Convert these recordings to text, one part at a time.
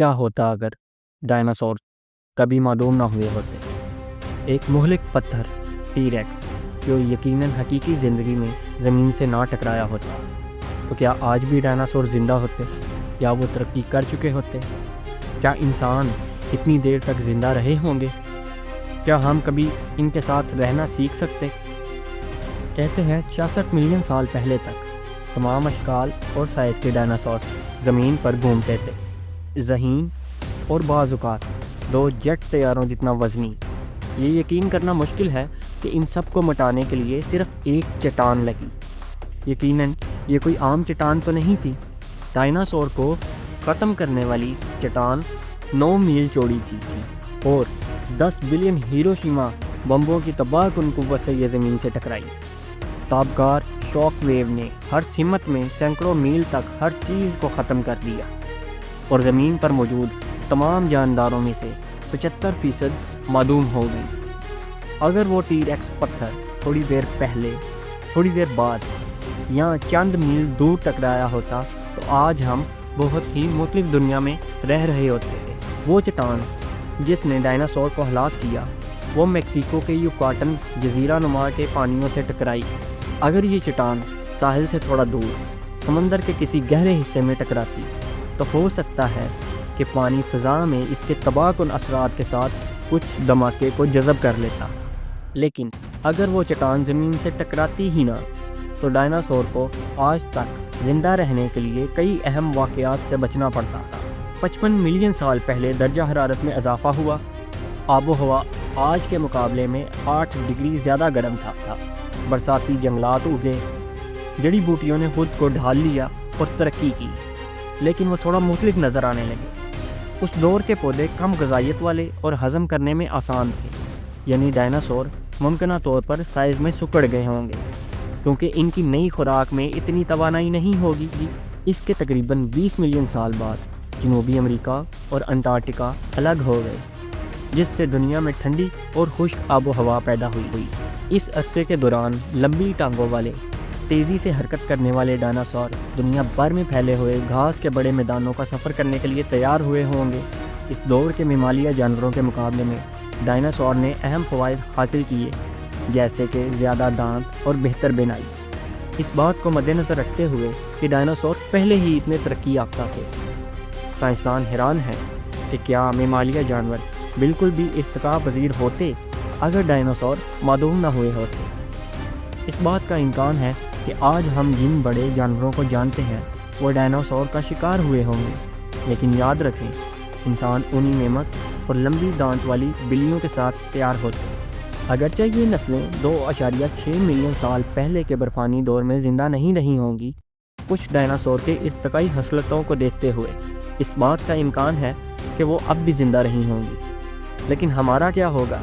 کیا ہوتا اگر ڈائناسور کبھی معدوم نہ ہوئے ہوتے؟ ایک مہلک پتھر ٹی ریکس جو یقیناً حقیقی زندگی میں زمین سے نہ ٹکرایا ہوتا، تو کیا آج بھی ڈائناسور زندہ ہوتے یا وہ ترقی کر چکے ہوتے؟ کیا انسان اتنی دیر تک زندہ رہے ہوں گے؟ کیا ہم کبھی ان کے ساتھ رہنا سیکھ سکتے؟ کہتے ہیں 66 ملین سال پہلے تک تمام اشکال اور سائز کے ڈائناسور زمین پر گھومتے تھے، ذہین اور بعض اوقات 2 جیٹ طیاروں جتنا وزنی۔ یہ یقین کرنا مشکل ہے کہ ان سب کو مٹانے کے لیے صرف ایک چٹان لگی۔ یقیناً یہ کوئی عام چٹان تو نہیں تھی۔ ڈائناسور کو ختم کرنے والی چٹان 9 میل چوڑی تھی اور 10 بلین ہیروشیما بمبوں کی تباہ کن قوت سے یہ زمین سے ٹکرائی۔ تابکار شاک ویو نے ہر سمت میں سینکڑوں میل تک ہر چیز کو ختم کر دیا اور زمین پر موجود تمام جانداروں میں سے 75% معدوم ہو گئی۔ اگر وہ ٹی ریکس پتھر تھوڑی دیر پہلے، تھوڑی دیر بعد یا چند میل دور ٹکرایا ہوتا تو آج ہم بہت ہی مختلف دنیا میں رہ رہے ہوتے تھے۔ وہ چٹان جس نے ڈائناسور کو ہلاک کیا وہ میکسیکو کے یوکاٹن جزیرہ نما کے پانیوں سے ٹکرائی۔ اگر یہ چٹان ساحل سے تھوڑا دور سمندر کے کسی گہرے حصے میں ٹکراتی تو ہو سکتا ہے کہ پانی فضا میں اس کے تباہ کن اثرات کے ساتھ کچھ دھماکے کو جذب کر لیتا، لیکن اگر وہ چٹان زمین سے ٹکراتی ہی نہ تو ڈائناسور کو آج تک زندہ رہنے کے لیے کئی اہم واقعات سے بچنا پڑتا تھا۔ 55 ملین سال پہلے درجہ حرارت میں اضافہ ہوا، آب و ہوا آج کے مقابلے میں 8 ڈگری زیادہ گرم تھا، برساتی جنگلات اگے، جڑی بوٹیوں نے خود کو ڈھال لیا اور ترقی کی، لیکن وہ تھوڑا مختلف نظر آنے لگے۔ اس دور کے پودے کم غذائیت والے اور ہضم کرنے میں آسان تھے، یعنی ڈائناسور ممکنہ طور پر سائز میں سکڑ گئے ہوں گے کیونکہ ان کی نئی خوراک میں اتنی توانائی نہیں ہوگی۔ اس کے تقریباً 20 ملین سال بعد جنوبی امریکہ اور انٹارکٹیکا الگ ہو گئے، جس سے دنیا میں ٹھنڈی اور خشک آب و ہوا پیدا ہوئی۔ اس عرصے کے دوران لمبی ٹانگوں والے، تیزی سے حرکت کرنے والے ڈائناسور دنیا بھر میں پھیلے ہوئے گھاس کے بڑے میدانوں کا سفر کرنے کے لیے تیار ہوئے ہوں گے۔ اس دور کے ممالیہ جانوروں کے مقابلے میں ڈائناسور نے اہم فوائد حاصل کیے، جیسے کہ زیادہ دانت اور بہتر بینائی۔ اس بات کو مد نظر رکھتے ہوئے کہ ڈائناسور پہلے ہی اتنے ترقی یافتہ تھے، سائنسدان حیران ہیں کہ کیا ممالیہ جانور بالکل بھی ارتقا پذیر ہوتے اگر ڈائناسور معدوم نہ ہوئے ہوتے۔ اس بات کا امکان ہے کہ آج ہم جن بڑے جانوروں کو جانتے ہیں وہ ڈائناسور کا شکار ہوئے ہوں گے، لیکن یاد رکھیں انسان انہی نعمت اور لمبی دانت والی بلیوں کے ساتھ تیار ہوتے۔ اگرچہ یہ نسلیں 2.6 ملین سال پہلے کے برفانی دور میں زندہ نہیں رہی ہوں گی، کچھ ڈائناسور کے ارتقائی خصلتوں کو دیکھتے ہوئے اس بات کا امکان ہے کہ وہ اب بھی زندہ رہی ہوں گی۔ لیکن ہمارا کیا ہوگا؟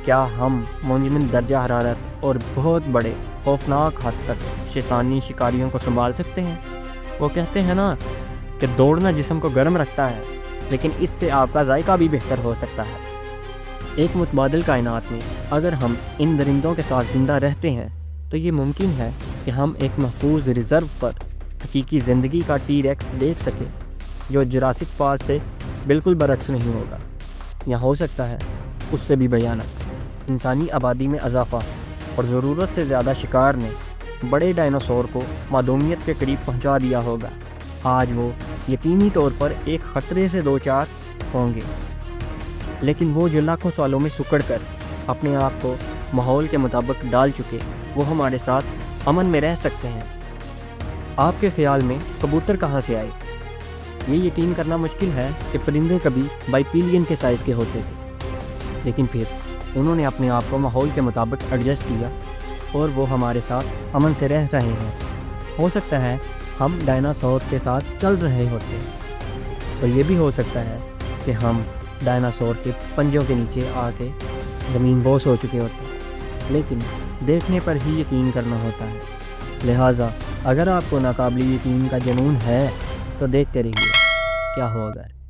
کیا ہم منجمد درجہ حرارت اور بہت بڑے خوفناک حد تک شیطانی شکاریوں کو سنبھال سکتے ہیں؟ وہ کہتے ہیں نا کہ دوڑنا جسم کو گرم رکھتا ہے، لیکن اس سے آپ کا ذائقہ بھی بہتر ہو سکتا ہے۔ ایک متبادل کائنات میں اگر ہم ان درندوں کے ساتھ زندہ رہتے ہیں تو یہ ممکن ہے کہ ہم ایک محفوظ ریزرو پر حقیقی زندگی کا ٹی ریکس دیکھ سکیں جو جراسک پارک سے بالکل برعکس نہیں ہوگا، یا ہو سکتا ہے اس سے بھی بھیانک۔ انسانی آبادی میں اضافہ اور ضرورت سے زیادہ شکار نے بڑے ڈائناسور کو معدومیت کے قریب پہنچا دیا ہوگا۔ آج وہ یقینی طور پر ایک خطرے سے دوچار ہوں گے، لیکن وہ جو لاکھوں سالوں میں سکڑ کر اپنے آپ کو ماحول کے مطابق ڈال چکے وہ ہمارے ساتھ امن میں رہ سکتے ہیں۔ آپ کے خیال میں کبوتر کہاں سے آئے؟ یہ یقین کرنا مشکل ہے کہ پرندے کبھی بائپیلین کے سائز کے ہوتے تھے، لیکن پھر انہوں نے اپنے آپ کو ماحول کے مطابق ایڈجسٹ کیا اور وہ ہمارے ساتھ امن سے رہ رہے ہیں۔ ہو سکتا ہے ہم ڈائناسور کے ساتھ چل رہے ہوتے ہیں، اور یہ بھی ہو سکتا ہے کہ ہم ڈائناسور کے پنجوں کے نیچے آ کے زمین بوس ہو چکے ہوتے ہیں، لیکن دیکھنے پر ہی یقین کرنا ہوتا ہے۔ لہٰذا اگر آپ کو ناقابل یقین کا جنون ہے تو دیکھتے رہیے کیا ہو اگر۔